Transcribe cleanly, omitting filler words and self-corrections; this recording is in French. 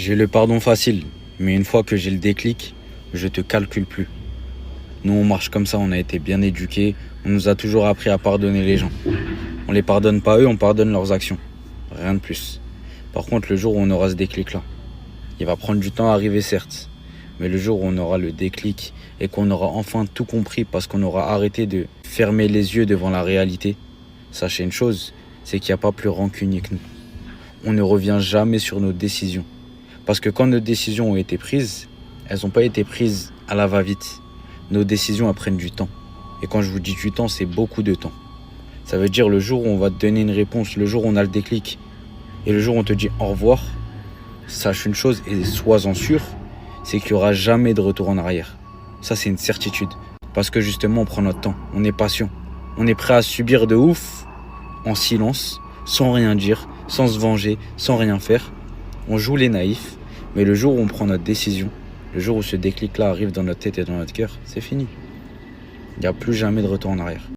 J'ai le pardon facile, mais une fois que j'ai le déclic, je te calcule plus. Nous, on marche comme ça, on a été bien éduqués, on nous a toujours appris à pardonner les gens. On les pardonne pas eux, on pardonne leurs actions. Rien de plus. Par contre, le jour où on aura ce déclic-là, il va prendre du temps à arriver certes, mais le jour où on aura le déclic et qu'on aura enfin tout compris parce qu'on aura arrêté de fermer les yeux devant la réalité, sachez une chose, c'est qu'il n'y a pas plus rancunier que nous. On ne revient jamais sur nos décisions. Parce que quand nos décisions ont été prises, elles n'ont pas été prises à la va-vite. Nos décisions, elles prennent du temps. Et quand je vous dis du temps, c'est beaucoup de temps. Ça veut dire le jour où on va te donner une réponse, le jour où on a le déclic, et le jour où on te dit au revoir, sache une chose et sois-en sûr, c'est qu'il n'y aura jamais de retour en arrière. Ça, c'est une certitude. Parce que justement, on prend notre temps, on est patient. On est prêt à subir de ouf, en silence, sans rien dire, sans se venger, sans rien faire. On joue les naïfs, mais le jour où on prend notre décision, le jour où ce déclic-là arrive dans notre tête et dans notre cœur, c'est fini. Il n'y a plus jamais de retour en arrière.